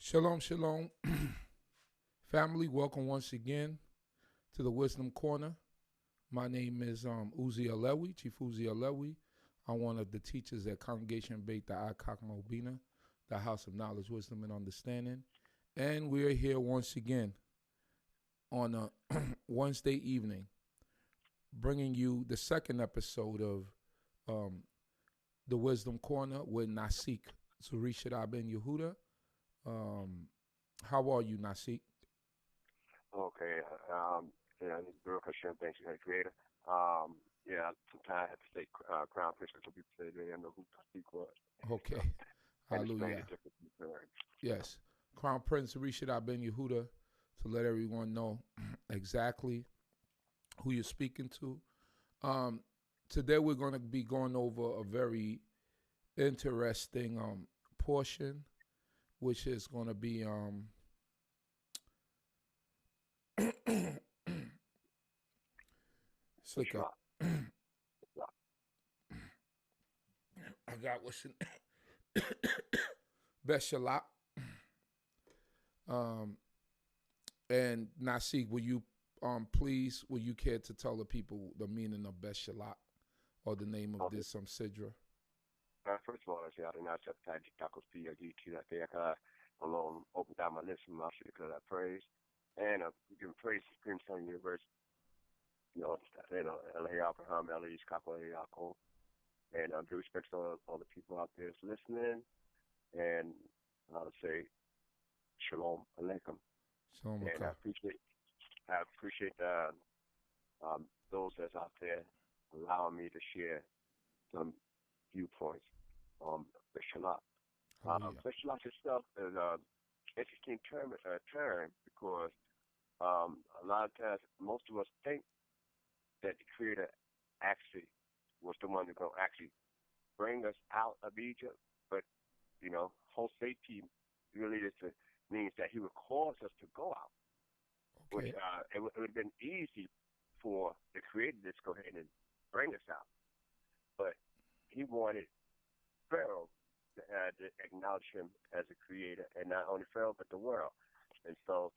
Shalom, shalom. Family, welcome once again to the Wisdom Corner. My name is Uzi Alewi, Chief Uzi Alewi. I'm one of the teachers at Congregation Beit Da'akak Mobina, the House of Knowledge, Wisdom, and Understanding. And we're here once again on a Wednesday evening, bringing you the second episode of the Wisdom Corner with Nasik, Zurishaddai ben Yehudah. How are you, Nasik? Okay. Baruch Hashem, thanks to the Creator. Sometimes I have to say Crown Prince because some people say they don't know who to speak was. Okay. And explain Hallelujah. the difference between them. Yes. Crown Prince Zurishaddai ben Yehudah, to let everyone know exactly who you're speaking to. Today we're going to be going over a very interesting portion, which is going to be it's like a, I got what's in Beshalach. And Nasik, will you will you care to tell the people the meaning of Beshalach or the name of this Sidra? First of all, I say I did not accept that Taco Fee or DT that they alone open down my lips from my because I praise. And you can praise the Supreme Son Universe, L.A. Abraham, L.A. Capo, Yaakov. And due respect to all the people out there listening. And I would say, Shalom Aleichem. Shalom and I appreciate those that's out there allowing me to share some viewpoints on Beshalach. Beshalach itself is an interesting term because a lot of times most of us think that the Creator actually was the one that's going to actually bring us out of Egypt, but Hoseki really means that He would cause us to go out. Okay. Which it would have been easy for the Creator to just go ahead and bring us out, but He wanted Pharaoh to acknowledge Him as a Creator, and not only Pharaoh but the world. And so,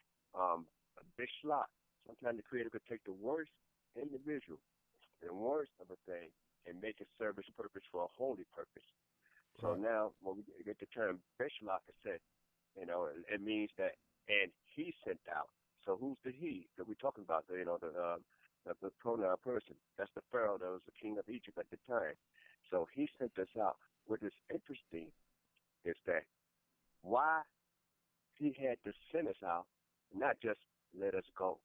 Beshalach, sometimes the Creator could take the worst individual, the worst of a thing, and make it serve His purpose for a holy purpose. So now, when we get the term Beshalach, it said, it means that, and He sent out. So who's the He that we're talking about? The pronoun person. That's the Pharaoh that was the king of Egypt at the time. So He sent us out. What is interesting is that why He had to send us out, not just let us go.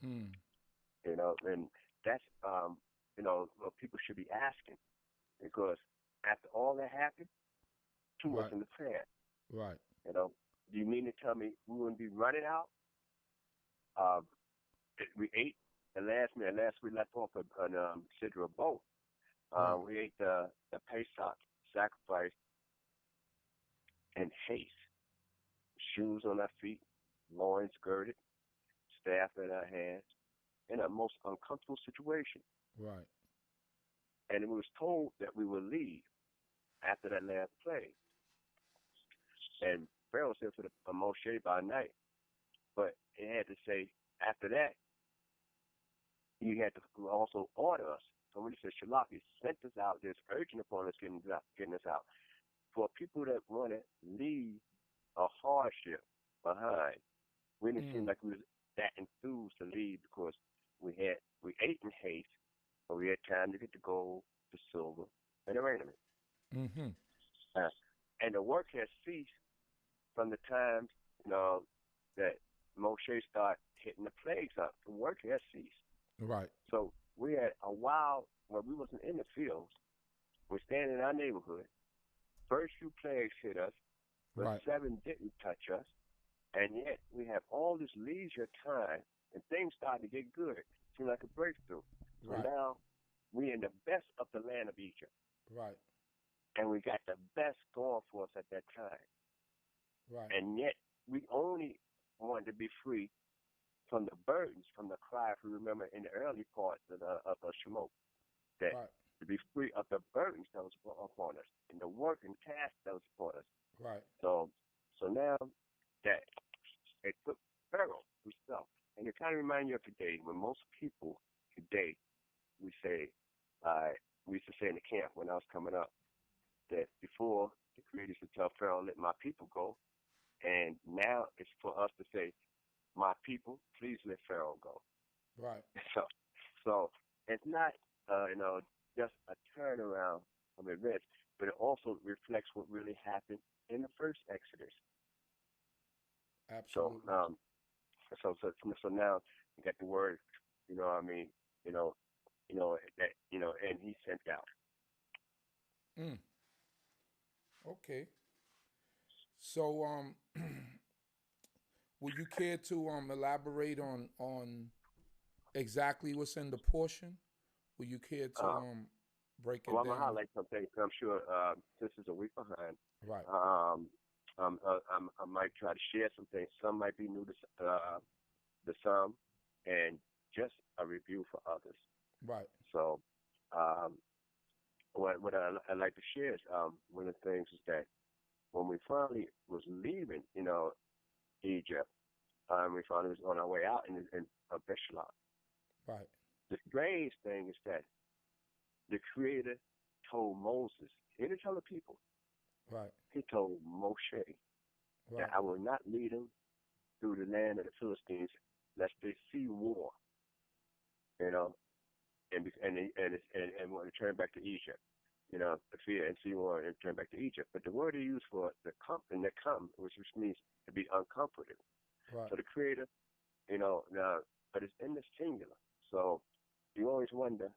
Mm. And that's what people should be asking, because after all that happened, too much in the past. Right. Do you mean to tell me we wouldn't be running out? We ate the last we left off on Sidra boat. We ate the Pesach sacrifice in haste. Shoes on our feet, loins girded, staff in our hands, in a most uncomfortable situation. Right. And it was told that we would leave after that last plague. And Pharaoh said to the Moshe by night, but it had to say after that, He had to also order us. So when He said Shalach, He sent us out. There's urgent upon us getting us out. For people that want to leave a hardship behind, we didn't seem like we were that enthused to leave because we ate in haste, but we had time to get the gold, the silver, and the raiment. Mm-hmm. And the work has ceased from the time that Moshe started hitting the plagues up. The work has ceased. Right. So we had a while where we wasn't in the fields. We're standing in our neighborhood. First few plagues hit us, but 7 didn't touch us. And yet we have all this leisure time, and things started to get good. It seemed like a breakthrough. So now we're in the best of the land of Egypt. Right. And we got the best going for us at that time. Right. And yet we only wanted to be free from the burdens, from the cry, if you remember in the early parts of Shemot, that to be free of the burdens that was upon us, and the work and task that was upon us. Right. So So now that it took Pharaoh himself, and it kind of reminds you of today when most people today we say, we used to say in the camp when I was coming up that before the Creator used to tell Pharaoh, "Let my people go," and now it's for us to say, "My people, please let Pharaoh go." Right. So, so it's not, just a turnaround of events, but it also reflects what really happened in the first Exodus. So, Absolutely. so now you got the word, what I mean, you know, that, and he sent out. Mm. Okay. So, would you care to elaborate on exactly what's in the portion? Would you care to Uh, break well, it I'm gonna down? highlight something. I'm sure since it's a week behind, Right. I might try to share some things. Some might be new to some, and just a review for others. Right. So, um, what I like to share is one of the things is that when we finally was leaving, Egypt, we finally was on our way out in Beshalach. Right. The strange thing is that the Creator told Moses, he didn't tell the people, Right. he told Moshe that Right. I will not lead them through the land of the Philistines lest they see war, you know, and want to turn back to Egypt, the fear and see war and turn back to Egypt. But the word he used for the come, which means to be uncomforted. Right. So the Creator, now, but it's in the singular. So you always wonder,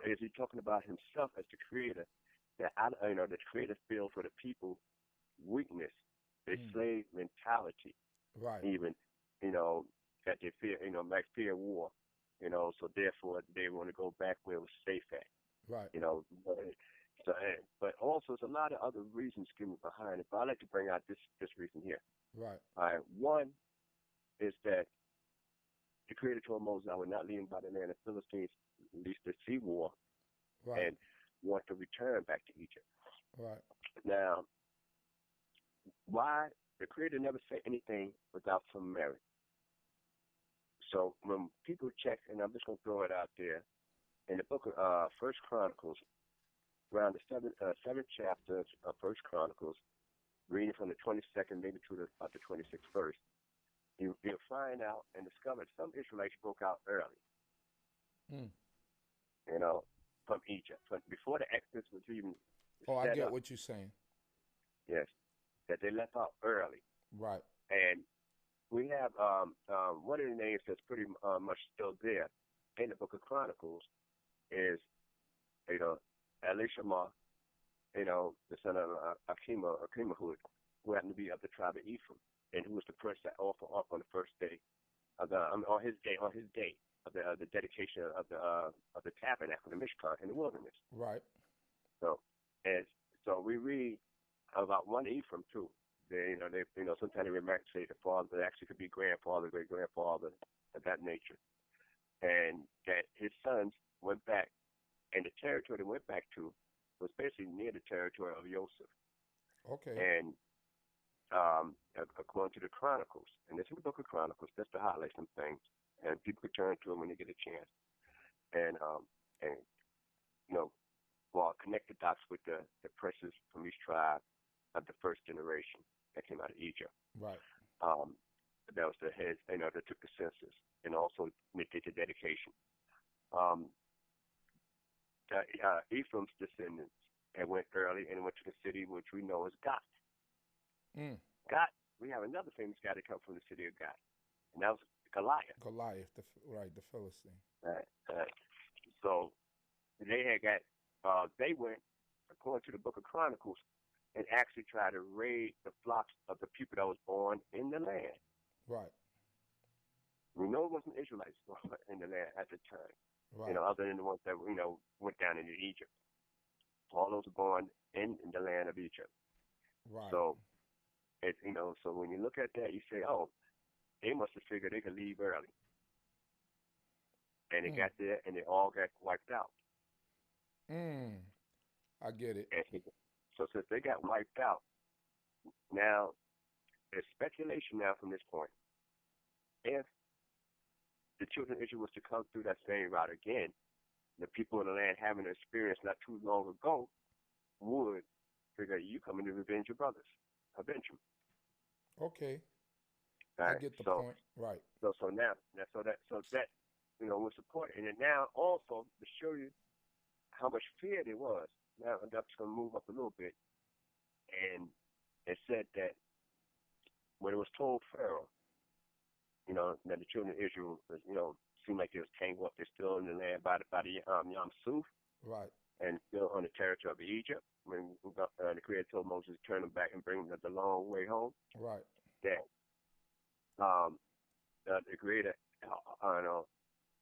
is he talking about himself as the Creator? That the Creator feels for the people weakness, their Mm. slave mentality, Right. even, that they fear, might fear war, so therefore they want to go back where it was safe at, Right. But, but also there's a lot of other reasons given behind it. But I like to bring out this reason here. Right. All right, one is that the Creator told Moses, "I will not lead him by the land of Philistines, least to see war, Right. and want to return back to Egypt." Right. Now, why the Creator never said anything without some merit? So when people check, and I'm just going to throw it out there, in the book of First Chronicles, around the seventh chapter of First Chronicles, reading from the 22nd maybe to about the 26th verse, you'll find out and discover some Israelites broke out early, Mm. from Egypt. But before the Exodus was even Oh, I set get up, what you're saying. yes, that they left out early. Right. And we have one of the names that's pretty much still there in the book of Chronicles is, Elishama, the son of Akimahud, who happened to be of the tribe of Ephraim, and who was the person that offered up on the first day of on his day of the dedication of the tabernacle, the Mishkan, in the wilderness. Right. So, and so we read about one Ephraim too. They sometimes they remark say the father, that actually could be grandfather, great grandfather, of that nature, and that his sons went back, and the territory they went back to was basically near the territory of Joseph. Okay. And according to the Chronicles, and this is the book of Chronicles, just to highlight some things, and people can turn to them when they get a chance, and well, connect the dots with the princes from each tribe of the first generation that came out of Egypt. Right. That was the heads, that took the census, and also did the dedication. Um, Ephraim's descendants and went early and went to the city which we know as Gath. Mm. Gath, we have another famous guy that comes from the city of Gath, and that was Goliath. Goliath, the Philistine. Right. So they had got, they went, according to the book of Chronicles, and actually tried to raid the flocks of the people that was born in the land. Right. We know it wasn't Israelites in the land at the time, Right. other than the ones that, went down into Egypt. All those born in the land of Egypt. Right. So, so when you look at that, you say, oh, they must have figured they could leave early. And they got there, and they all got wiped out. I get it. And so since they got wiped out, Now, there's speculation now from this point. If the children of Israel was to come through that same route again, the people in the land having an experience not too long ago would figure you coming to revenge your brothers, avenge them. Okay. Right? I get the So, point. Right. so now, so that was supported, and then now also to show you how much fear there was. Now I'm just going to move up a little bit, and it said that when it was told Pharaoh, that the children of Israel, seemed like they was tangled up. They're still in the land by the Yam Suf, Right. and still on the territory of Egypt. When the Creator told Moses to turn them back and bring them the long way home, Right. that the Creator,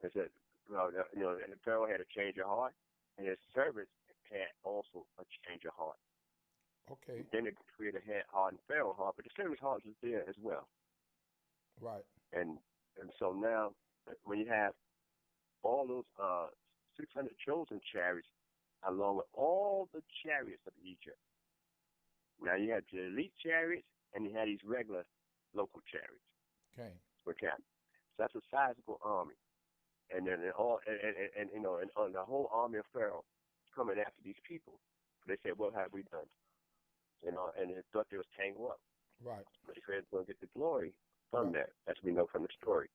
it said, and Pharaoh had a change of heart, and his servants had also a change of heart. Okay. And then the Creator had hardened Pharaoh's heart, but the servant's heart was there as well. Right. And so now, when you have all those 600 chosen chariots, along with all the chariots of Egypt, now you had the elite chariots, and you had these regular local chariots. Okay. Okay. So that's a sizable army. And then the whole army of Pharaoh coming after these people. They said, "What have we done?" And they thought they was tangled up. Right. But the Creator's going to get the glory from that, as we know from the story.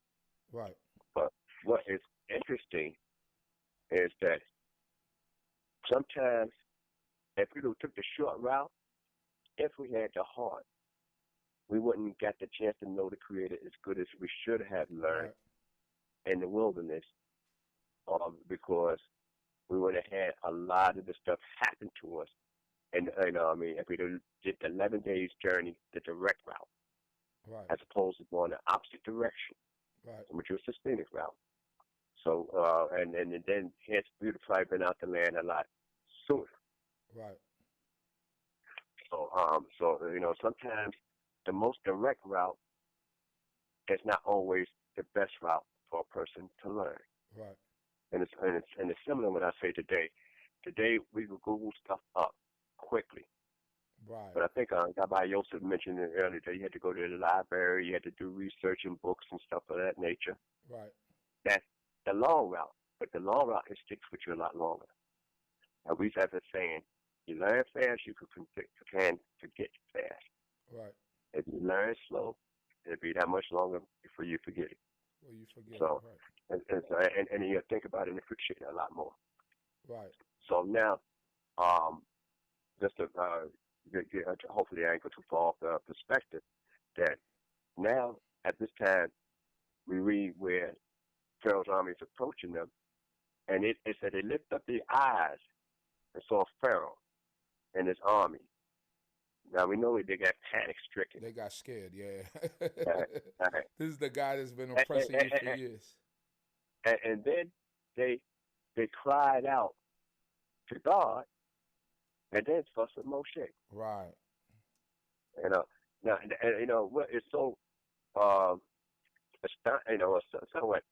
Right. But what is interesting is that sometimes if we took the short route, if we had the heart, we wouldn't get the chance to know the Creator as good as we should have learned in the wilderness, because we would have had a lot of the stuff happen to us. And if we did the 11 days journey, the direct route, right, as opposed to going the opposite direction, right, which was the scenic route. So and then hence we would have probably been out the land a lot sooner. right. So sometimes the most direct route is not always the best route for a person to learn. Right. And it's similar when I say today. Today we will Google stuff up quickly. Right. But I think Rabbi Yosef mentioned it earlier that you had to go to the library, you had to do research in books and stuff of that nature. Right. That's the long route, but the long route it sticks with you a lot longer. And we have a saying: you learn fast, you can forget fast. Right. If you learn slow, it'll be that much longer before you forget it. Well, you forget So, it. Right. And you think about it and appreciate it a lot more. Right. So now, just to hopefully I ain't go too far off the perspective, that now at this time we read where Pharaoh's army is approaching them, and it said they lift up their eyes and saw Pharaoh and his army. Now we know they got panic stricken. They got scared, yeah. Right. This is the guy that's been oppressing you for years. And then they cried out to God, and then fussed with Moshe. Right. Now what is so somewhat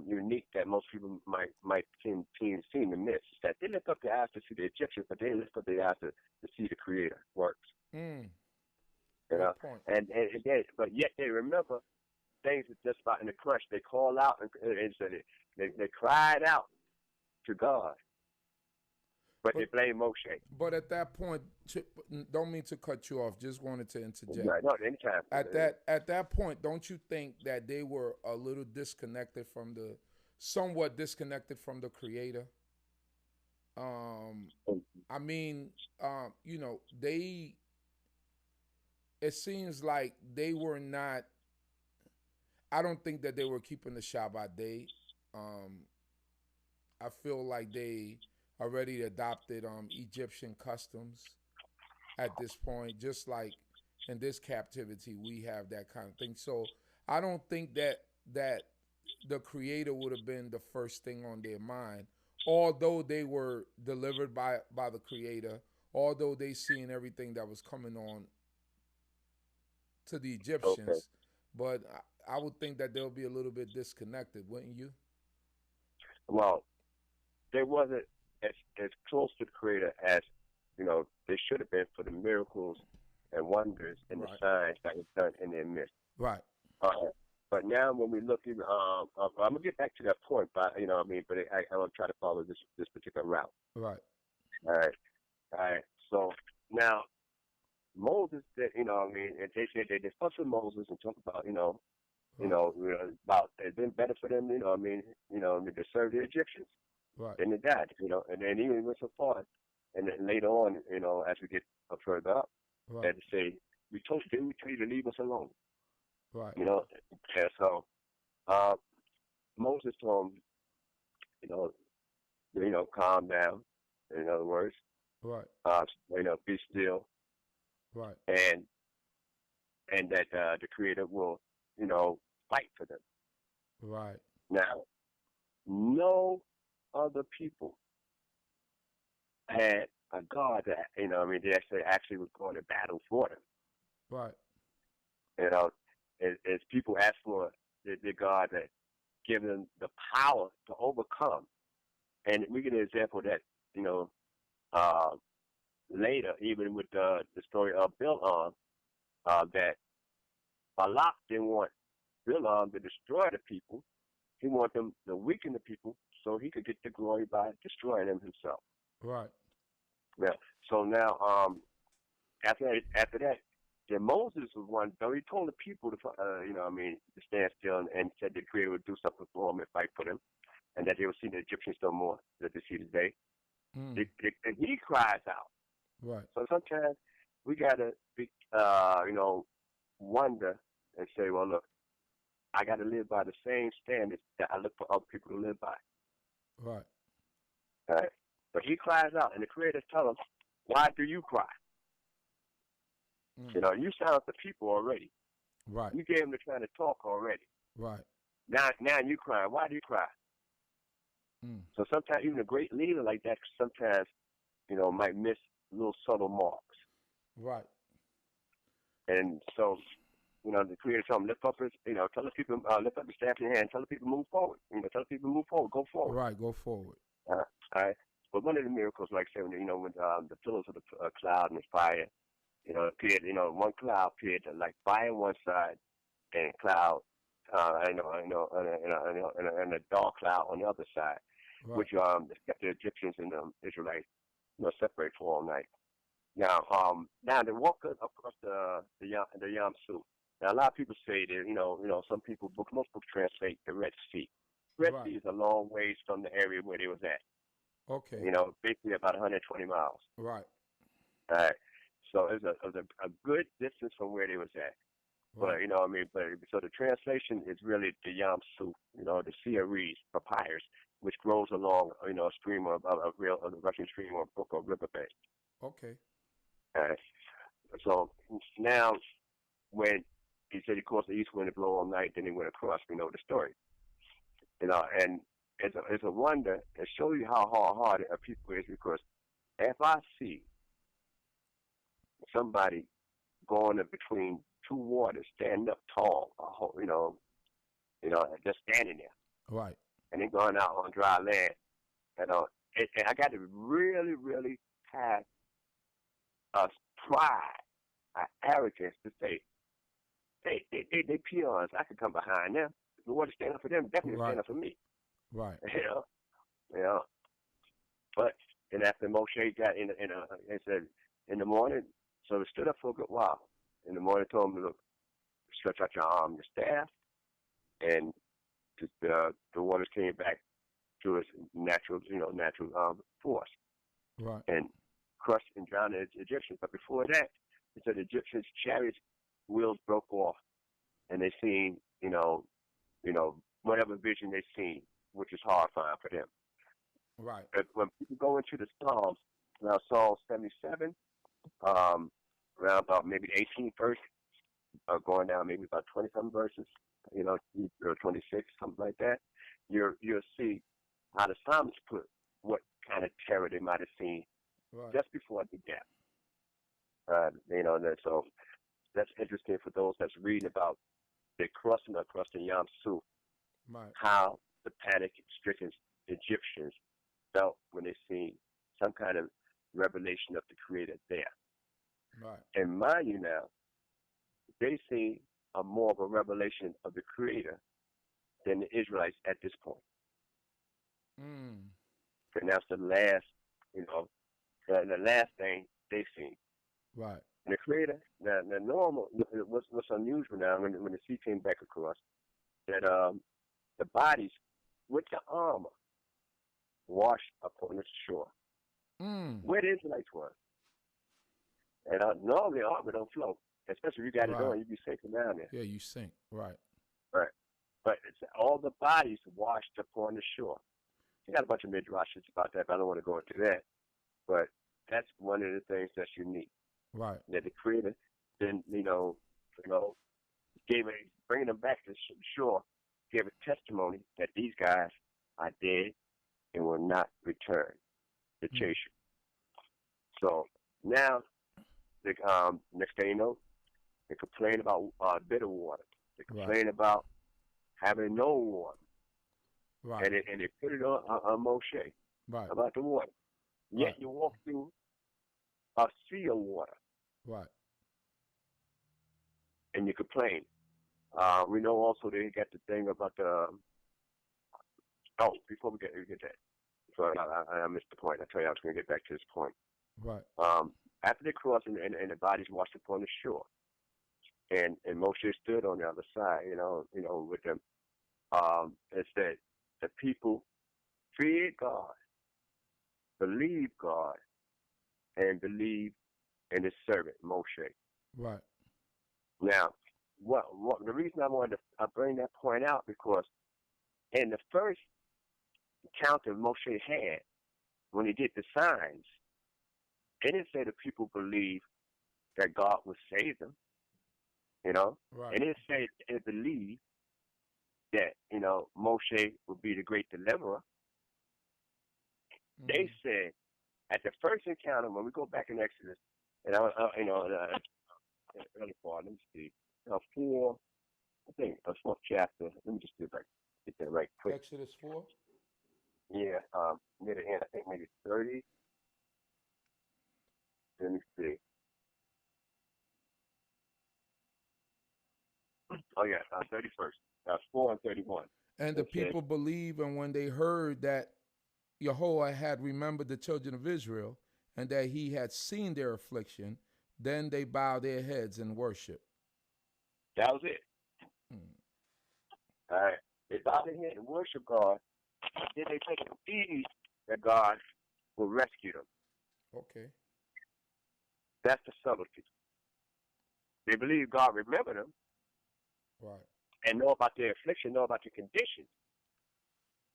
unique that most people might seem to miss is that they lift up their eyes to see the Egyptians, but they lift up their eyes to see the Creator works. Good point. But yet they remember things that's just about in the crunch. They call out and they cried out to God, but they blame Moshe. But at that point, don't mean to cut you off. Just wanted to interject. Right, no, anytime. At that point, don't you think that they were a little somewhat disconnected from the Creator? I mean, it seems like they were not. I don't think that they were keeping the Shabbat day. I feel like they already adopted Egyptian customs at this point, just like in this captivity we have that kind of thing. So I don't think that the Creator would have been the first thing on their mind, although they were delivered by the Creator, although they seen everything that was coming on to the Egyptians. Okay. But I would think that they'll be a little bit disconnected, wouldn't you? Well, they wasn't as close to the Creator as they should have been for the miracles and wonders and the signs that was done in their midst. Right. But now when we look at, I'm gonna get back to that point, but you know what I mean. But I will try to follow this particular route. Right. All right. So now Moses, you know, what I mean, and they discuss with Moses and talk about, about it's been better for them, you know, what I mean, to serve the Egyptians. Right. Then they died, and then even went so far, and then later on, as we get further up, right. they say, we told you to leave us alone. Right. And so Moses told him, calm down. In other words, right. Be still. Right. And that the Creator will, fight for them. Right. Now, no other people had a God that, they actually was going to battle for them. Right. As people ask for the God that give them the power to overcome. And we get an example of that, later, even with the story of Bilam, that Balak didn't want Bilam to destroy the people. He wanted them to weaken the people so he could get the glory by destroying them himself. Right. Yeah. So now, after that, then Moses was one. Though he told the people to stand still and said the Creator would do something for them and fight for them, and that they would see the Egyptians no more, that they see today. And he cries out. Right. So sometimes we gotta be, wonder and say, well, look, I got to live by the same standards that I look for other people to live by. Right. All right. But he cries out, and the Creator tells him, why do you cry? You silenced the people already. Right. You gave them the trying to talk already. Right. Now you crying. Why do you cry? So sometimes even a great leader like that sometimes, might miss little subtle marks. Right. And so, the Creator told him, lift up his, tell the people, lift up the staff in your hand, tell the people move forward. Tell the people move forward, go forward. Right, go forward. All right. But one of the miracles, like I said, when the pillars of the cloud and the fire, appeared, one cloud appeared like fire on one side and cloud, and a dark cloud on the other side, right. Which kept the Egyptians and the Israelites, separate for all night. Now they walk across the Yam Suf. Now a lot of people say that some people most books translate the Red Sea. Red Sea is a long ways from the area where they was at. Okay. Basically about 120 miles. Right. All right. So it was a good distance from where they was at. Right. But so the translation is really the Yam Suf, the Sea of Reeds, papyrus, which grows along, a stream of a rushing stream or brook or riverbed. Okay. All right. So now, when he said he caused the east wind to blow all night, then he went across. We know the story. And it's a wonder and show you how hard a people is, because if I see somebody going in between two waters, standing up tall, just standing there, right, and then going out on dry land, and I got to really, really have a pride, arrogance to say, hey, they peons. I could come behind them. If the water stand up for them, definitely stand up for me. Right. But then after Moshe got it said in the morning, so they stood up for a good while. In the morning, told him, look, stretch out your arm, your staff, and the waters came back to its natural force. Right. And crushed and drowned the Egyptians. But before that, it said the Egyptians' chariots wheels broke off, and they seen, whatever vision they seen, which is horrifying for them. Right. When people go into the Psalms, around Psalm 77, around about maybe 18 verse, going down maybe about 20-some verses, or 26, something like that, you'll see how the psalmist put what kind of terror they might have seen just before the death. So that's interesting for those that's reading about the crossing across the Yam Suf, how the panic-stricken Egyptians felt when they seen some kind of revelation of the Creator there. Right. And mind you now, they see a more of a revelation of the Creator than the Israelites at this point. Mm. And that's the last, the last thing they see. Right. And the Creator, the normal, what's unusual now when the sea came back across, that the bodies with the armor washed upon the shore. Mm. Where the Israelites were. And normally armor don't float, especially if you got it on, you be sinking down there. Yeah, you sink. Right. Right. But it's all the bodies washed upon the shore. You got a bunch of midrashes about that, but I don't want to go into that. But that's one of the things that's unique. Right. That the Creator then, bringing them back to the shore, gave a testimony that these guys are dead and will not return to chase you. So now, next thing you know, they complain about bitter water. They complain about having no water. Right. And they put it on Moshe about the water. Yet you walk through a sea of water. Right. And you complain. We know also they got the thing about the. Before we get that, so I missed the point. I tell you, I was going to get back to this point. Right. After they crossed and the bodies washed upon the shore, and Moshe stood on the other side, with them. It said the people feared God, believed God, and believed in His servant Moshe. Right. Now, what the reason I wanted to bring that point out because in the first encounter Moshe had when he did the signs, it didn't say the people believed that God would save them, Right. and it said they believed that Moshe would be the great deliverer. Mm-hmm. They said at the first encounter when we go back in Exodus, and early part, let me see, 4, I think, 4th chapter. Let me just do it right, get that right quick. Exodus 4. Yeah, near the end, I think maybe 30. Let me see. Oh yeah, 31st, 4 and 31. And the people believed, and when they heard that Yehovah had remembered the children of Israel, and that He had seen their affliction, then they bowed their heads and worshiped. That was it. All right, they bowed their head and worshiped God. Then they take a believe that God will rescue them. Okay. That's the subtlety. They believe God remembered them. Right. And know about their affliction, know about their condition.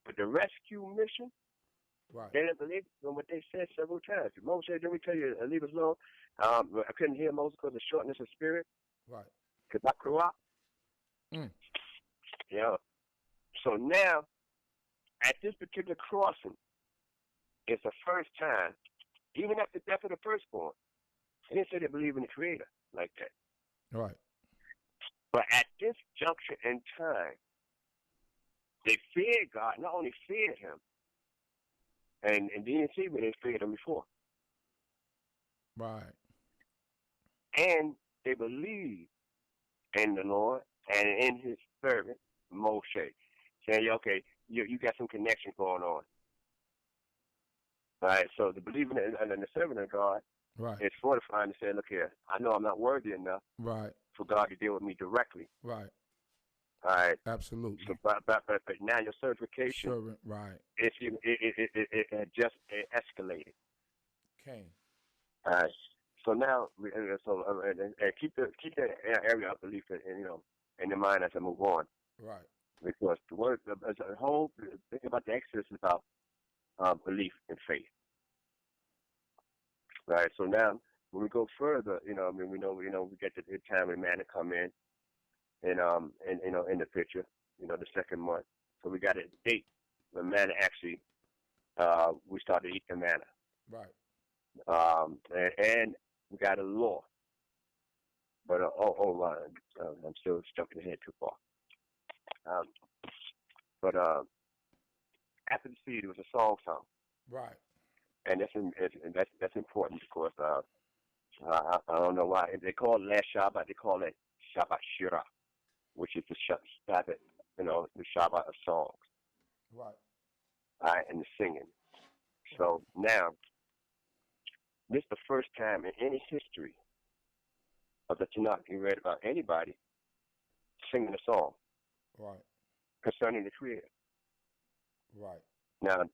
But the rescue mission, they didn't believe in what they said several times. Moses said, let me tell you, leave us alone. I couldn't hear Moses because of shortness of spirit. Right. Because I grew up. Yeah. So now, at this particular crossing, it's the first time, even after the death of the firstborn, they didn't say they believe in the Creator like that. Right. But at this juncture in time, they feared God, not only feared Him, and d.c.b, they feared Him before. Right. And they believed in the Lord and in His servant, Moshe. Saying, okay, you got some connection going on. All right, so the believing in the servant of God is fortifying to say, look here, I know I'm not worthy enough for God to deal with me directly. Right. All right. Absolutely. So, but now your certification, it had just escalated. Okay. All right. So now, keep the area of belief in the mind as I move on. Right. Because the word as a whole, think about the Exodus is about belief and faith. Right. So now, when we go further, we get the time and man to come in, and in the picture, the second month. So we got a date when manna actually, we started to eat the manna. Right. And we got a law. But I'm still stuck in the head too far. But after the seed, it was a song. Right. And that's important because I don't know why they call it last Shabbat. They call it Shabbat Shira, which is the Shabbat, the Shabbat of songs, Right. all right, and the singing. So now, this is the first time in any history of the Tanakh you read about anybody singing a song Right. concerning the Creator. Right. Now,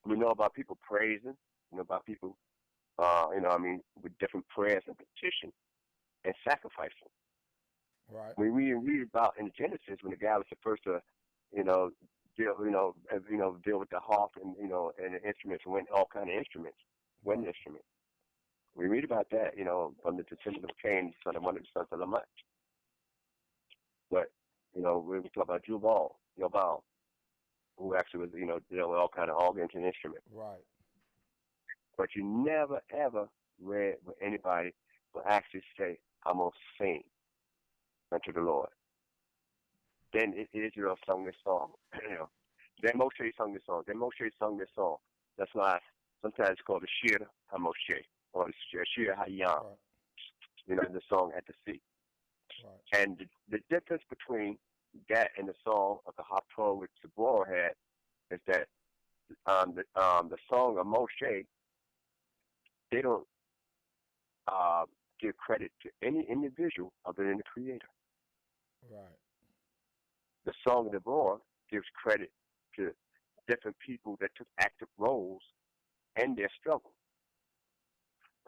we know about people praising, about people, with different prayers and petition and sacrificing. Right. When we read about in Genesis, when the guy was the first to, deal with the harp and and the instruments, and all kind of instruments, wind instruments. We read about that, from the descendant of Cain, son of one of the sons of Lamech. But we talk about Jubal, who actually was, dealing with all kind of organs and instruments. Right. But you never ever read where anybody will actually say, "I'm gonna sing unto the Lord." Then Israel sung this song. Then Moshe sung this song. Then Moshe sung this song. That's why sometimes it's called the Shir HaMoshe or the Shir Hayam. Right. The song at the sea. Right. And the difference between that and the song of the Haftorah which Deborah had is that the song of Moshe, they don't give credit to any individual other than the Creator. Right. The song of Deborah gives credit to different people that took active roles in their struggle.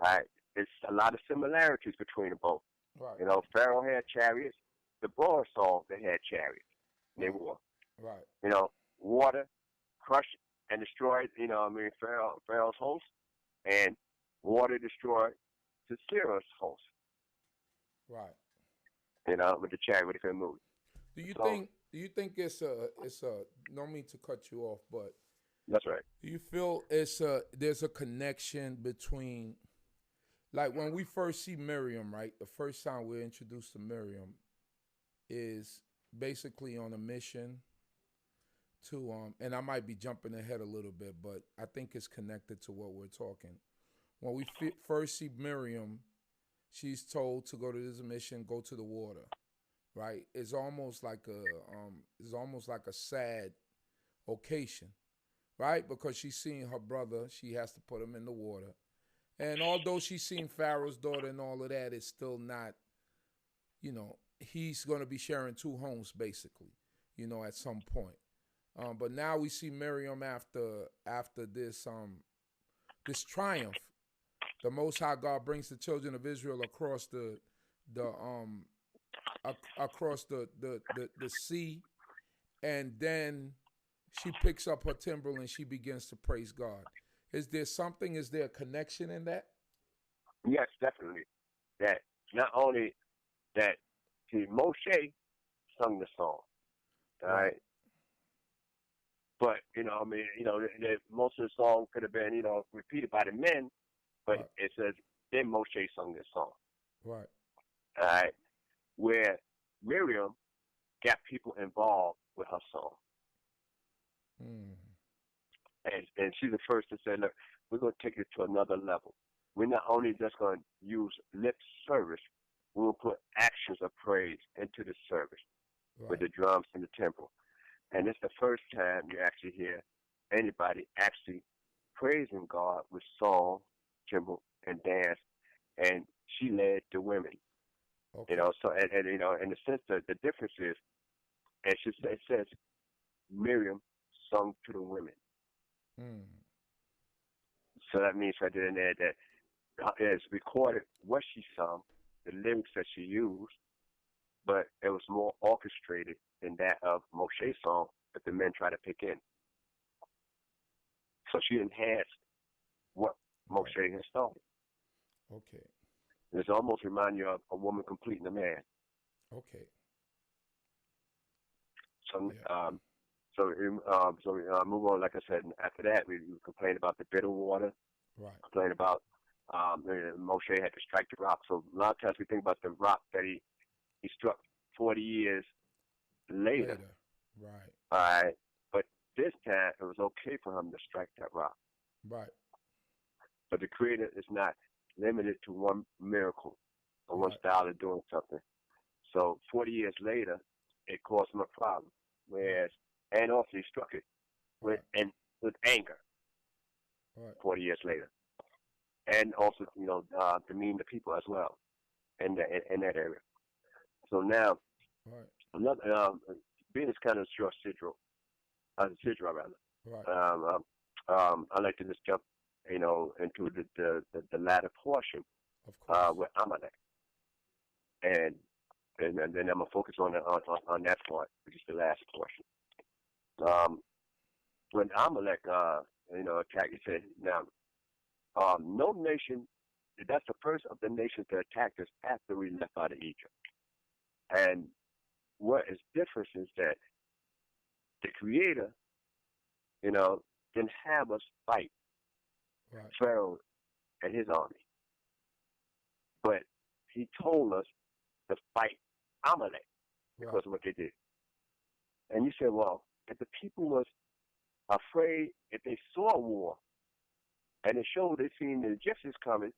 Right? There's a lot of similarities between them both. Right. Pharaoh had chariots. Deborah song, they had chariots. They Right. were. Right. Water crushed and destroyed, Pharaoh's host, and water destroyed Sisera's host. Right. With the chariot, they couldn't move. Do you think it's a no mean to cut you off, but that's right. Do you feel there's a connection between, like when we first see Miriam, right? The first time we're introduced to Miriam is basically on a mission to and I might be jumping ahead a little bit, but I think it's connected to what we're talking. When we first see Miriam, she's told to go to this mission, go to the water, right? It's almost like a sad occasion, right? Because she's seeing her brother, she has to put him in the water. And although she's seen Pharaoh's daughter and all of that, it's still not, he's going to be sharing two homes basically, at some point. But now we see Miriam after this triumph. The Most High God brings the children of Israel across the sea, and then she picks up her timbrel and she begins to praise God. Is there a connection in that? Yes, definitely. That not only that Moshe sung the song, all right? But, most of the song could have been, repeated by the men, but it says, then Moshe sung this song. Right. All right? Where Miriam got people involved with her song. And she's the first to say, look, we're going to take it to another level. We're not only just going to use lip service, we'll put actions of praise into the service with the drums in the temple. And it's the first time you actually hear anybody actually praising God with song, timbrel, and dance. And she led the women. Okay. So in the sense that the difference is, and it says Miriam sung to the women. So that means right there and there that it's recorded what she sung, the lyrics that she used, but it was more orchestrated than that of Moshe's song that the men try to pick in. So she enhanced what Moshe had started. Okay. It's almost remind you of a woman completing a man. Okay. So, so we move on. Like I said, after that, we complained about the bitter water. Right. Complained about Moshe had to strike the rock. So a lot of times we think about the rock that he struck 40 years later. Right. All right. But this time, it was okay for him to strike that rock. Right. But the Creator is not limited to one miracle or one style of doing something. So 40 years later, it caused him a problem. Whereas, and also he struck it with anger. 40 years later, and also demean the people as well in that area. So now, another being this kind of short sidra rather. I like to just jump, into the latter portion with Amalek, and then I'm gonna focus on that part, which is the last portion. When Amalek, attacked, he said, now, no nation, that's the first of the nations that attacked us after we left out of Egypt. And what is different is that the Creator, didn't have us fight Pharaoh and his army. But he told us to fight Amalek because of what they did. And you said, well, if the people was afraid, if they saw war, and it showed they seen the Egyptians coming,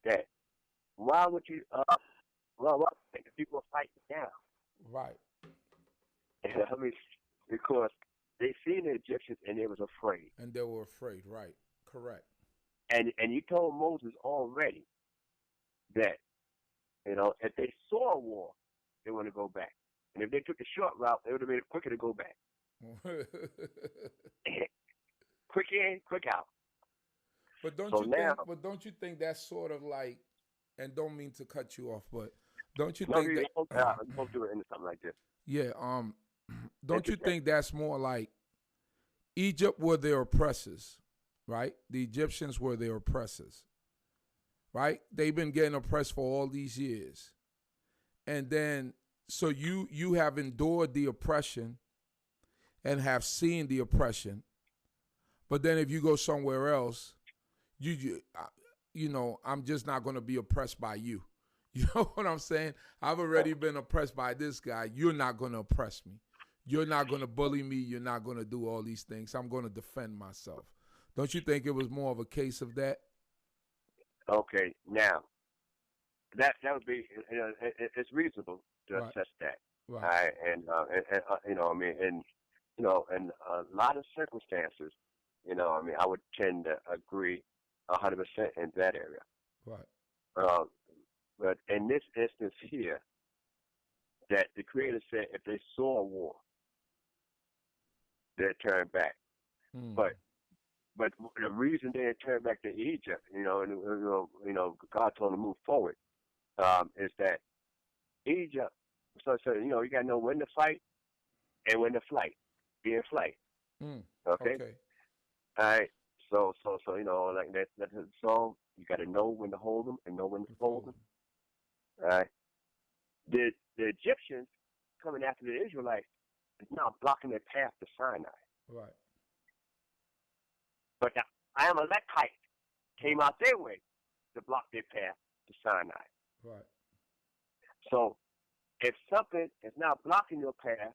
that why would you, why think the people are fighting now? Right. I mean, because they seen the Egyptians and they was afraid. And they were afraid, right. Correct. And you told Moses already that, if they saw a war, they want to go back. And if they took the short route, they would have made it quicker to go back. Quick in, quick out. But don't you think that's sort of like, and don't mean to cut you off, but don't you think that I'm supposed to do it into something like this? Yeah, don't you think that's more like Egypt were their oppressors, right? The Egyptians were their oppressors, right? They've been getting oppressed for all these years. And then, so you have endured the oppression and have seen the oppression. But then if you go somewhere else, I'm just not going to be oppressed by you. You know what I'm saying? I've already been oppressed by this guy. You're not going to oppress me. You're not going to bully me. You're not going to do all these things. I'm going to defend myself. Don't you think it was more of a case of that? Okay, now that would be, it's reasonable to assess that. Right. And in a lot of circumstances, I would tend to agree 100% in that area. Right. But in this instance here, that the Creator said if they saw a war, they'd turn back. But the reason they turned back to Egypt, God told them to move forward, is that Egypt. So you got to know when to fight and when to flight. Be in flight. Okay. All right. So like that's a song. You got to know when to hold them and know when to fold them. All right. The Egyptians coming after the Israelites is now blocking their path to Sinai. Right. But the Amalekites came out their way to block their path to Sinai. Right. So if something is not blocking your path,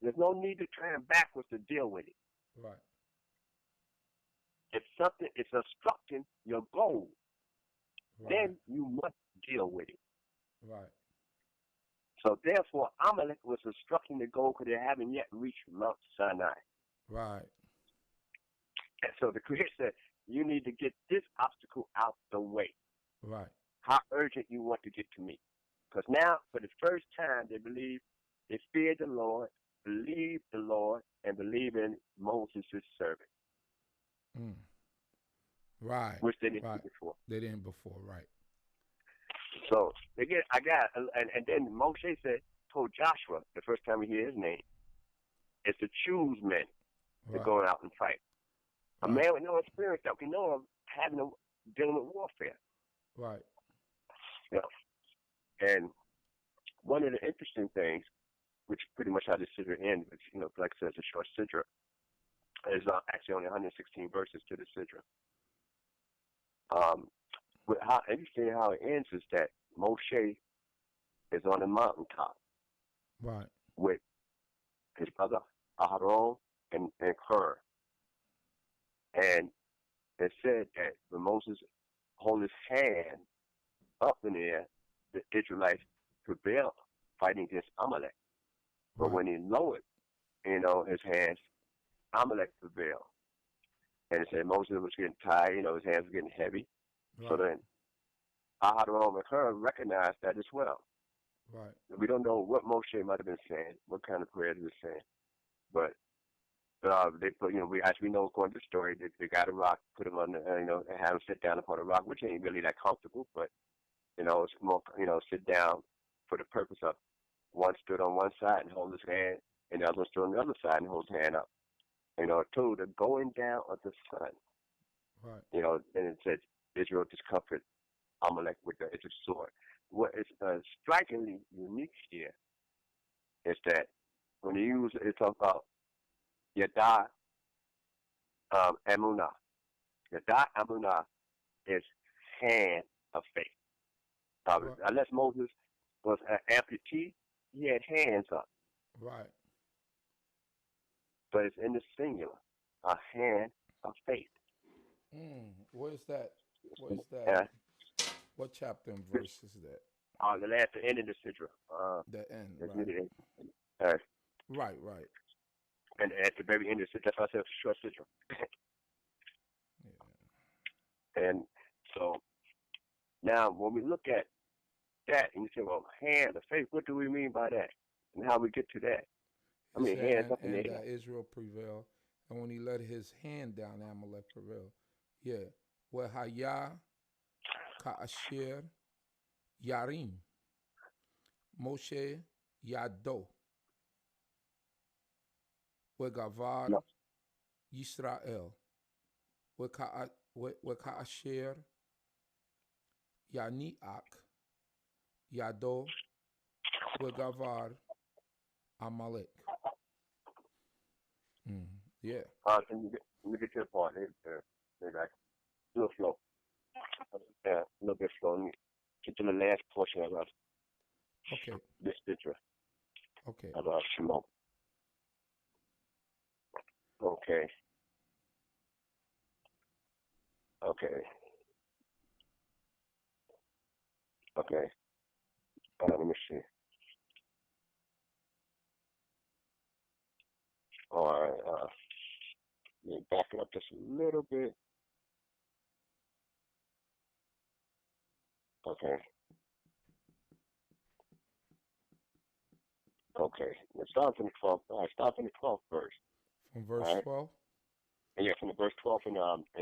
there's no need to turn backwards to deal with it. Right. If something is obstructing your goal, then you must deal with it. Right. So therefore, Amalek was obstructing the goal because they haven't yet reached Mount Sinai. Right. And so the Creator said, you need to get this obstacle out the way. Right. How urgent you want to get to me. Because now, for the first time, they feared the Lord, believed the Lord, and believed in Moses, his servant. Right. Which they didn't do before. They didn't before, right. So, and then Moshe told Joshua, the first time we hear his name, is to choose men to go out and fight. A man with no experience that we know of dealing with warfare. Right. Yeah. And one of the interesting things, which pretty much how this sidra ends, which, like I said, it's a short sidra, is actually only 116 verses to the sidra. But how interesting how it ends is that Moshe is on the mountaintop, right, with his brother Aaron and Hur, and it said that when Moses hold his hand up in the air, the Israelites prevailed fighting against Amalek. But when he lowered, his hands, Amalek prevailed. And it said Moses was getting tired, his hands were getting heavy. Right. So then Aharon and her recognized that as well. Right. We don't know what Moshe might have been saying, what kind of prayers he was saying. But they put, as we know according to the story, they got a rock, put him on the, and have him sit down upon a rock, which ain't really that comfortable, but, it's more, sit down for the purpose of one stood on one side and hold his hand, and the other one stood on the other side and hold his hand up. To the going down of the sun. Right. And it said Israel discomfort Amalek with the sword. What is strikingly unique here is that when you talk about Yehudah Emunah. Yehudah Emunah is hand of faith. Right. Unless Moses was an amputee, he had hands up. Right. But it's in the singular, a hand of faith. Where's that? What is that? What chapter and verse is that? The end of the Sidra. The end, right. Right. And at the very end of the Sidra, that's why I said short Sidra. Yeah. And so now when we look at that and you say, well, hand of faith, what do we mean by that? And how we get to that? I mean, hands up in the air. Israel prevailed, and when he let his hand down, Amalek prevailed. Yeah. Wehaya ka'asher yarim Moshe yado wegavar Yisrael weka'asher yani'ak yado wegavar Amalek. Yeah. Let me get to the point. Maybe I can do it slow. A little bit slow. Let me get to the last portion of this picture. Okay. Of Shimon. Okay. Let me see. All right. Let me back it up just a little bit. Okay. Let's start from the 12th. All right, start from the 12th verse. From verse 12? Yeah, from the verse 12 in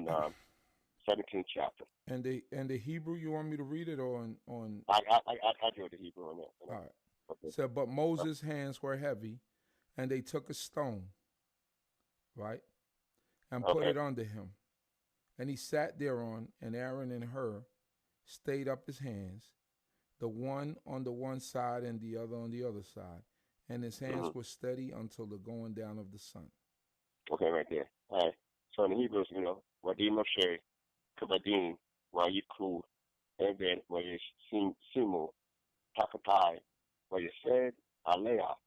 17th chapter. And the Hebrew, you want me to read it or on? I do the Hebrew on that. All right. Okay. So, but Moses' hands were heavy, and they took a stone, right, and put it under him. And he sat thereon, and Aaron and Hur stayed up his hands, the one on the one side and the other on the other side. And his hands were steady until the going down of the sun. Okay, right there. All right. So in the Hebrews, Wadim Moshe, Kabadim, Wayiku, Eved, Wayisimu, Takatai, Wayised, Alea,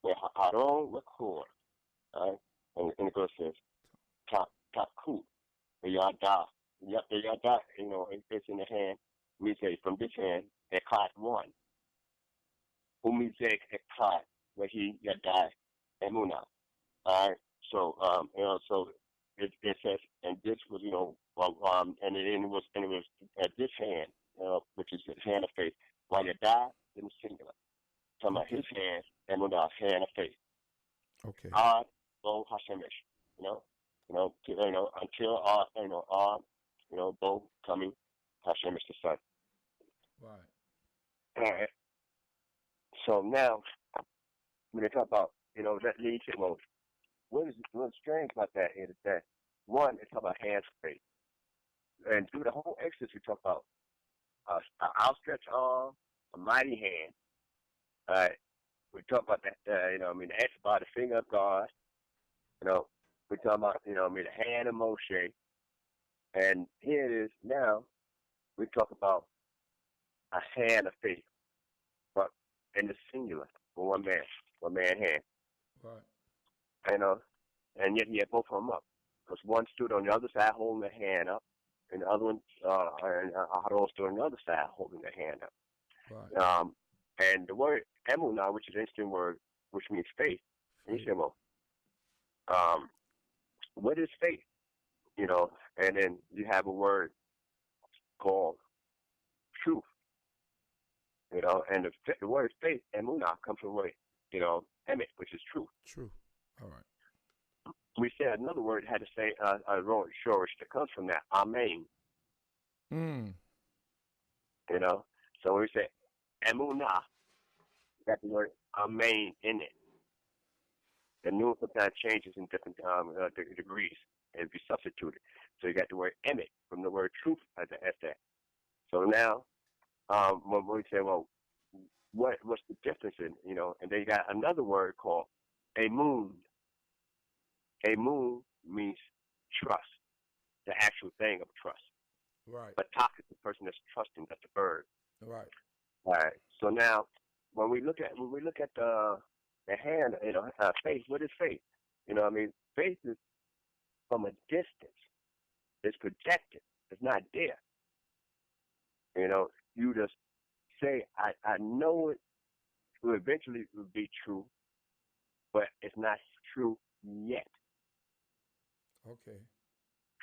Waharon, Wakur. All right. And it goes says, Taku, Yada. The Yada, it's in the hand. We say from this hand, Ekat one. Umizek Ekat, where he Yada, Emuna. All right. So, so it says, and this was, and it was at this hand, which is the hand of faith. While you die, in the singular. Talking about his hand, and with our hand of faith. Okay. Ad Bo Hashemish, until Bo coming Hashemish the Son. Right. All right. So now, when they talk about, that leads to most. What's strange about that is that, one, it's about hands of faith. And through the whole Exodus, we talk about an outstretched arm, a mighty hand. All right. We talk about that, the act about the finger of God. We talk about, the hand of Moshe. And here it is now, we talk about a hand of faith. But in the singular, for one man hand. Right. And yet he had both of them up. because one stood on the other side holding their hand up, and the other one, and Aharon stood on the other side holding their hand up. Right. And the word emunah, which is an interesting word, which means faith. And you say, well, what is faith? And then you have a word called truth. And the word faith, emunah, comes from the word, emet, which is truth. True. All right. We said another word had to say a word shorish that comes from that, amen. So when we say emunah, got the word amen in it. The noon sometimes changes in different degrees and be substituted. So you got the word emet from the word truth as that. So now, when we say, well, what's the difference in, and then you got another word called emun. Emun means trust, the actual thing of trust. Right. But talk is the person that's trusting, that's the verb. Right. All right. So now, when we look at the hand, faith. What is faith? Faith is from a distance. It's projected. It's not there. You just say, I know it will eventually be true, but it's not true yet. Okay.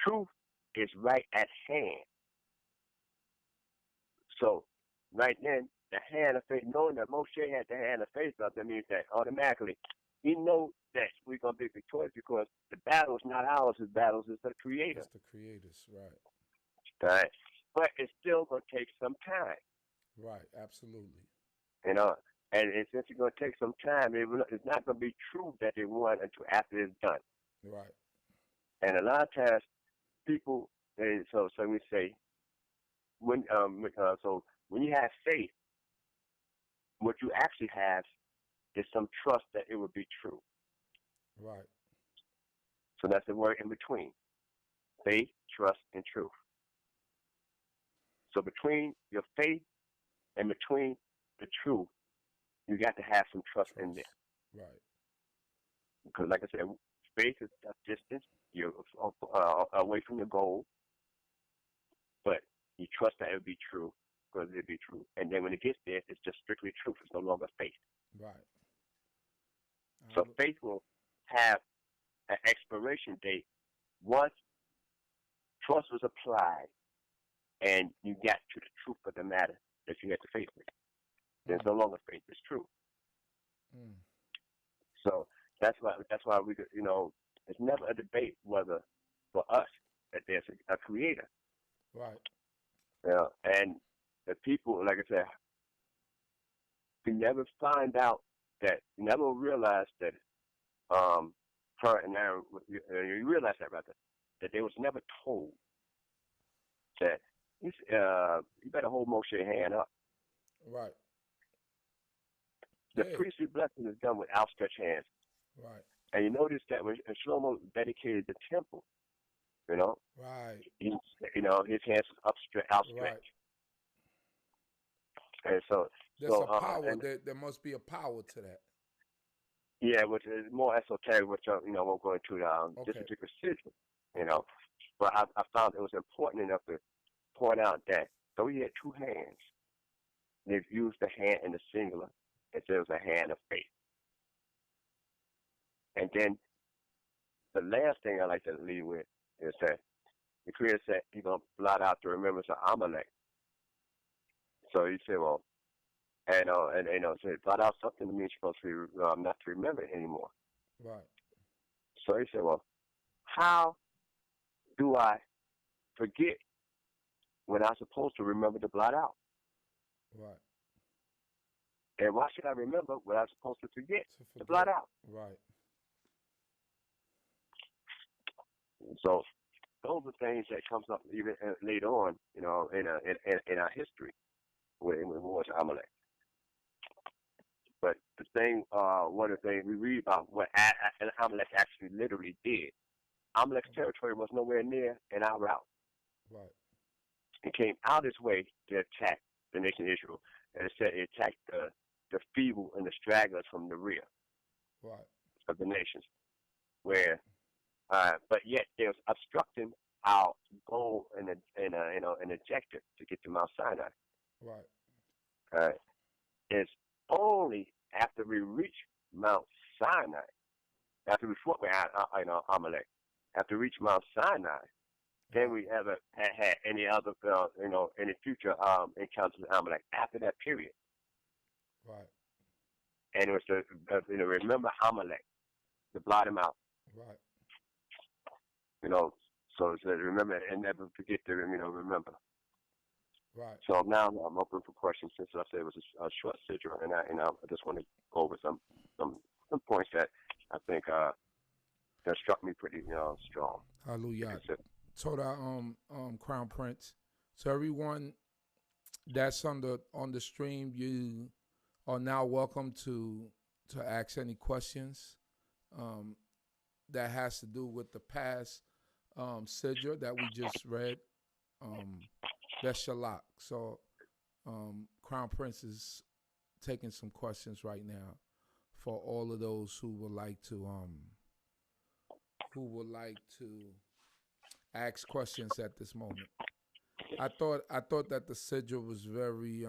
Truth is right at hand. So right then, the hand of faith, knowing that Moshe had the hand of faith up, that means that automatically he knows that we're going to be victorious because the battle is not ours, the battle is the Creator. It's the Creator's, right. Right. But it's still going to take some time. Right, absolutely. And since it's going to take some time, it's not going to be true that they won until after it's done. Right. And a lot of times, people, so we say, when you have faith, what you actually have is some trust that it will be true. Right. So that's the word in between. Faith, trust, and truth. So between your faith and between the truth, you got to have some trust in there. Right. Because like I said, faith is a distance. You're away from your goal. But you trust that it will be true because it'll be true. And then when it gets there, it's just strictly truth. It's no longer faith. Right. So faith will have an expiration date once trust was applied and you got to the truth of the matter that you had to faith with. There's no longer faith. It's true. So that's why we, it's never a debate whether for us that there's a Creator. Right. And the people, like I said, we never find out that, never realize that her and Aaron, you realize that rather, that they was never told that you better hold Moshe's hand up. Right. The priestly blessing is done with outstretched hands. Right. And you notice that when Shlomo dedicated the temple, right. His hands was outstretched. Right. And so there's a power. There must be a power to that. Yeah, which is more esoteric, which won't go into this particular situation. But I found it was important enough to point out that though he had two hands, they've used the hand in the singular instead of a hand of faith. And then the last thing I like to leave with is that the Creator said He's gonna blot out the remembrance of Amalek. So you say, well, so blot out something that means you're supposed to not to remember it anymore. Right. So he said, well, how do I forget when I'm supposed to remember to blot out? Right. And why should I remember what I'm supposed to forget to blot out? Right. So those are things that comes up even later on, in our history with Amalek. But the thing, one of the things we read about what Amalek actually literally did. Amalek's territory was nowhere near in our route. Right. It came out its way to attack the nation of Israel. And it said it attacked the feeble and the stragglers from the rear right. of the nations, where But yet they was obstructing our goal and objective to get to Mount Sinai. Right. All right. It's only after we reach Mount Sinai, after we fought with Amalek, after we reach Mount Sinai, then we ever had any other, any future encounters with Amalek after that period. Right. And it was to, remember Amalek, to blot him out. Right. So it's to remember and never forget to, remember. Right. So now I'm open for questions since I said it was a short sigil, and I just want to go over some points that I think that struck me pretty strong. Hallelujah. So that Crown Prince. So everyone that's on the stream, you are now welcome to ask any questions that has to do with the past sigil that we just read, Beshalach. So Crown Prince is taking some questions right now for all of those who would like to ask questions at this moment. I thought that the sigil was very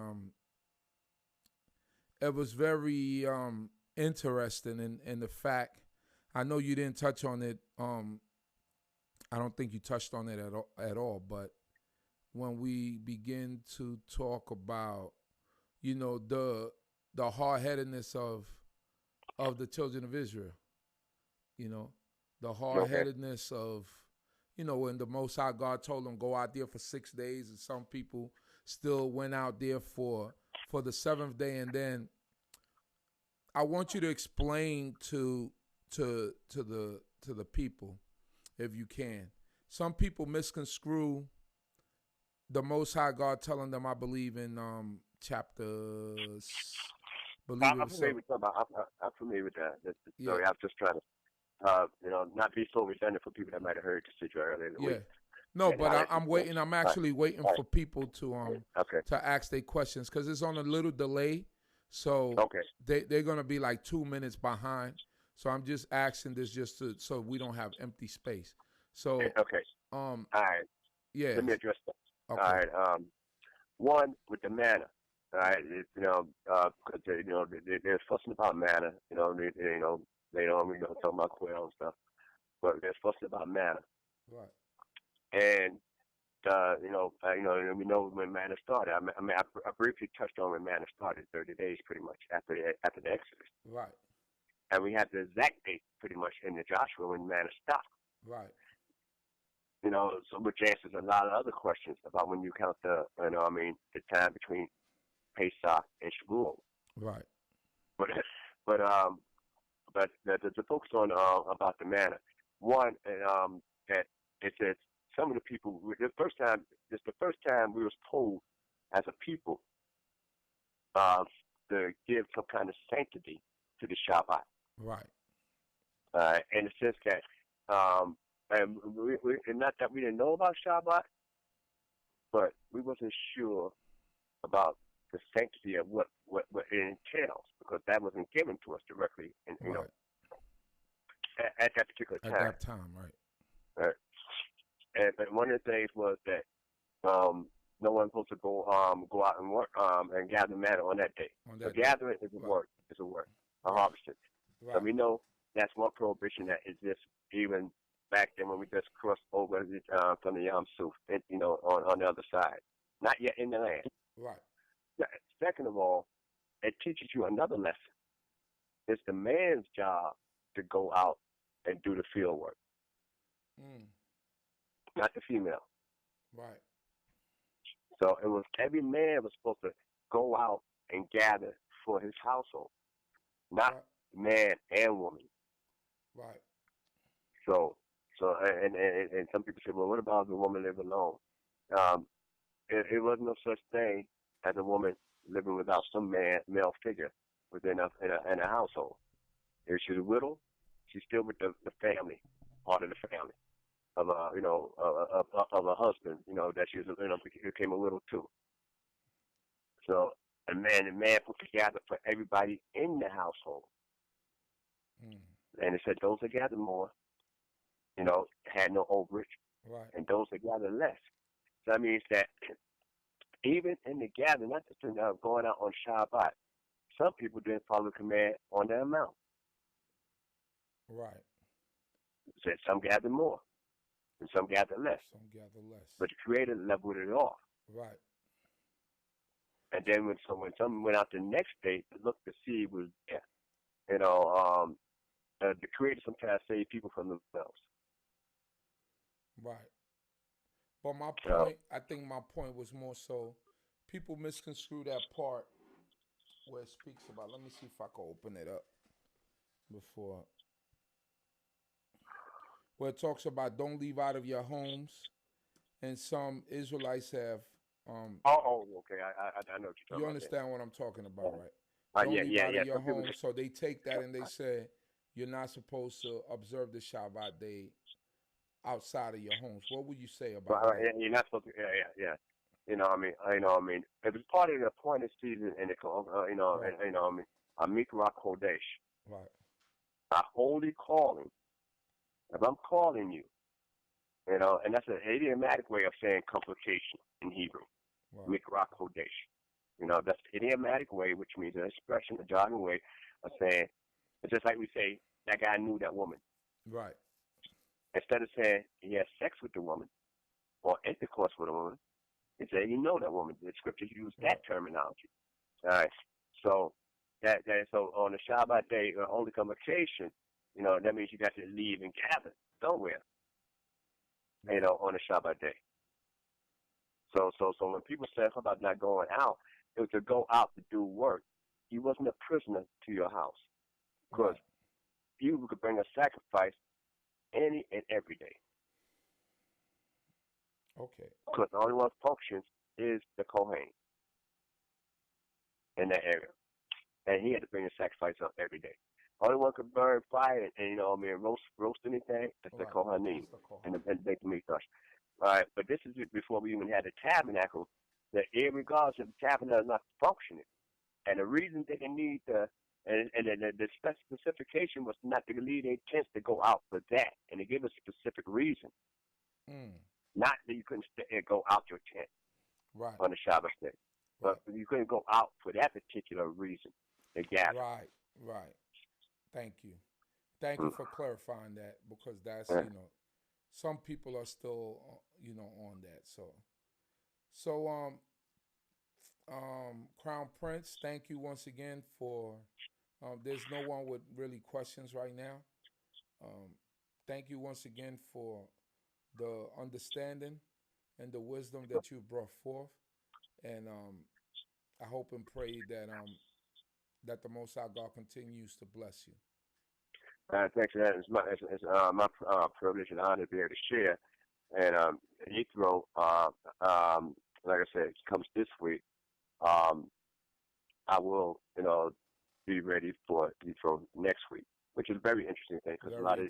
interesting in the fact. I know you didn't touch on it. I don't think you touched on it at all. But when we begin to talk about, the hard-headedness of the children of Israel, the hard-headedness of, when the Most High God told them go out there for 6 days, and some people still went out there for the seventh day, and then I want you to explain to the people, if you can. Some people misconstrue the Most High God telling them, I believe in chapters. I'm familiar with that. Sorry, I was just trying to, not be so redundant for people that might have heard the sigil earlier in the week. No, but I'm waiting. I'm actually waiting for people to ask their questions because it's on a little delay. So they're gonna be like 2 minutes behind. So I'm just asking this so we don't have empty space. So all right. Yeah. Let me address that. Okay. All right. One with the manna. All right. Because they're fussing about manna. They don't talk about quail and stuff, but they're fussing about manna. Right. And we know when manna started. I briefly touched on when manna started, 30 days pretty much after the Exodus. Right. And we have the exact date pretty much in the Joshua when manna stopped. Right. So which answers a lot of other questions about when you count the time between Pesach and Shavuot. Right. But the focus on about the manna. One, that it says some of the people. The first time we was told as a people to give some kind of sanctity to the Shabbat. Right. In the sense that, and not that we didn't know about Shabbat, but we wasn't sure about the sanctity of what it entails, because that wasn't given to us directly, at that particular time. At that time, right. But one of the things was that no one's supposed to go out and work and gather manna on that day. So gathering is a work. It's a work. Harvesting. Right. So we know that's one prohibition that exists even back then when we just crossed over from the Yam Suf, on the other side. Not yet in the land. Right. Second of all, it teaches you another lesson. It's the man's job to go out and do the field work. Not the female. Right. So it was every man was supposed to go out and gather for his household, not man and woman. Right. So and some people say, well, what about if the woman live alone? It wasn't no such thing as a woman living without some male figure within a household. If she's a widow, she's still with the family, part of the family of a husband, that she became a widow too. So the man put together for everybody in the household. And it said those that gather more had no overage, Right. and those that gathered less. So that means that even in the gathering, not just going out on Shabbat, some people didn't follow the command on their amount. Right. Said some gathered more, and some gathered less. Some gather less. But the Creator leveled it off. Right. And then when someone went out the next day to look to see was there, the Creator sometimes saved people from themselves. Right. But my So, point, I think my point was more so people misconstrue that part where it speaks about. Let me see if I can open it up before. Where it talks about don't leave out of your homes, and some Israelites have. okay, I know what you're talking You about. understand what I'm talking about, right? Don't leave out of your Some people home. So they take that and they say you're not supposed to observe the Shabbat day outside of your homes. What would you say about that? You're not supposed to. Yeah. It was part of the appointed season, and Right. a Mikra Kodesh, Right. a holy calling. If I'm calling you, and that's an idiomatic way of saying complication in Hebrew, Right. Mikra Kodesh. That's the idiomatic way, which means an expression, a jargon way of saying, it's just like we say, that guy knew that woman. Right. Instead of saying he had sex with the woman or intercourse with a woman, he said, you know that woman. The scriptures use that terminology. All right. So so on the Shabbat day, holy convocation, that means you got to leave and gather somewhere, Right. on the Shabbat day. So when people say about not going out, it was to go out to do work. You wasn't a prisoner to your house, because you could bring a sacrifice any and every day. Okay. Because the only one functions is the Kohen in that area, and he had to bring a sacrifice up every day. Only one could burn fire and roast anything. That's the Kohanim and the Beit Mikdash. All right, but this is before we even had the tabernacle. That irregardless of the tabernacle is not functioning, and the reason they didn't need the specification was not to leave their tents to go out for that, and they give a specific reason. Not that you couldn't go out your tent on the Shabbat day, but you couldn't go out for that particular reason. They gather. Right. Thank you. Thank you for clarifying that, because that's some people are still on that. So Crown Prince, thank you once again for. There's no one with really questions right now. Thank you once again for the understanding and the wisdom that you brought forth, and I hope and pray that the Most High God continues to bless you. Thanks for that. It's my privilege and honor to be able to share. And Yithro, like I said, comes this week. I will, be ready for Yithro next week, which is a very interesting thing, because a lot of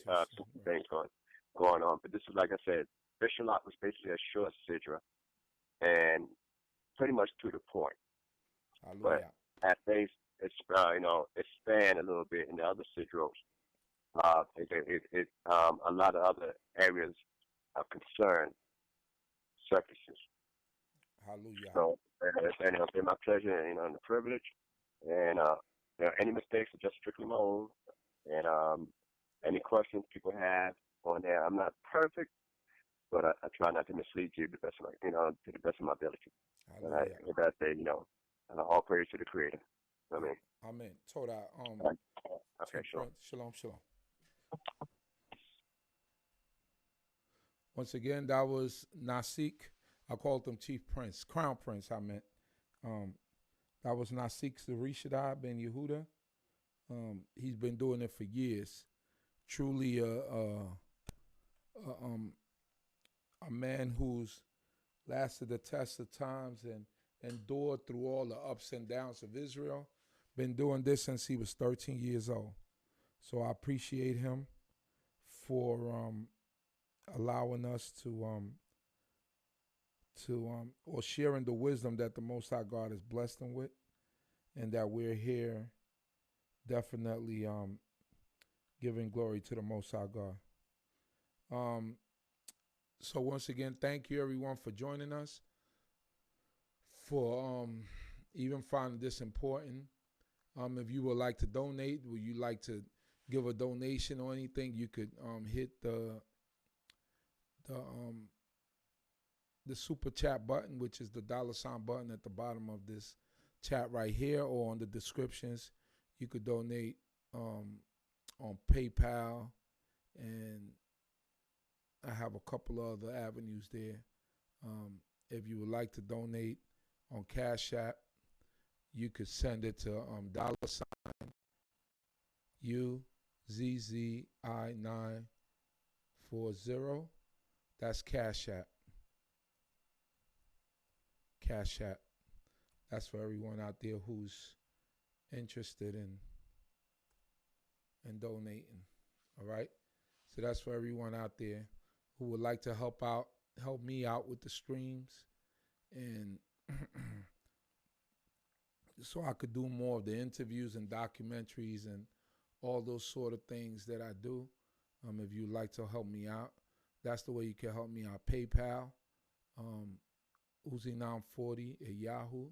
things going on. But this is, like I said, Beshalach was basically a short sidra and pretty much to the point. Hallelujah. But as things expand a little bit in the other sidros, a lot of other areas of concern surfaces. Hallelujah. So, it's been my pleasure and the privilege. And any mistakes are just strictly my own. And any questions people have on there, I'm not perfect, but I try not to mislead you to the best of my ability. And I say, all praise to the Creator. Amen. Amen. Toda. Okay, sure. Shalom. Once again, that was Nasik. I called him Chief Prince, Crown Prince. I meant. That was Nasik Zurishaddai ben Yehudah. He's been doing it for years. Truly a man who's lasted the test of times and endured through all the ups and downs of Israel. Been doing this since he was 13 years old. So I appreciate him for allowing us or sharing the wisdom that the Most High God has blessed him with, and that we're here definitely giving glory to the Most High God. So once again, thank you everyone for joining us, for even finding this important. If you would like to donate, would you like to give a donation or anything, you could hit the super chat button, which is the $ button at the bottom of this chat right here, or on the descriptions. You could donate on PayPal, and I have a couple of other avenues there. If you would like to donate on Cash App, you could send it to $UZZI940. That's Cash App. Cash App. That's for everyone out there who's interested in donating. All right? So that's for everyone out there who would like to help me out with the streams, and so I could do more of the interviews and documentaries and all those sort of things that I do. If you'd like to help me out, that's the way you can help me out. PayPal, Uzi940 at Yahoo,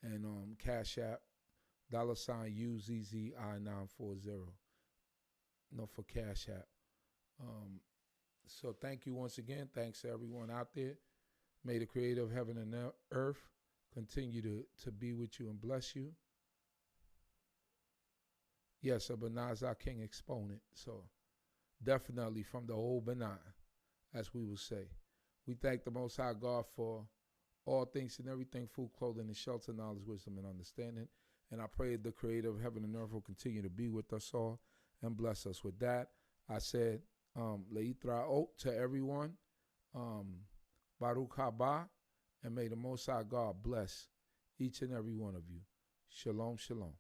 and Cash App, $UZZI940. No, for Cash App. So thank you once again. Thanks to everyone out there. May the creator of heaven and earth continue to be with you and bless you. Yes, a Benazah King exponent. So definitely from the old Benai, as we will say. We thank the Most High God for all things and everything: food, clothing, and shelter, knowledge, wisdom, and understanding. And I pray the creator of heaven and earth will continue to be with us all and bless us. With that, I said, Leitra'ot to everyone. Baruch haba, and may the Most High God bless each and every one of you. Shalom, shalom.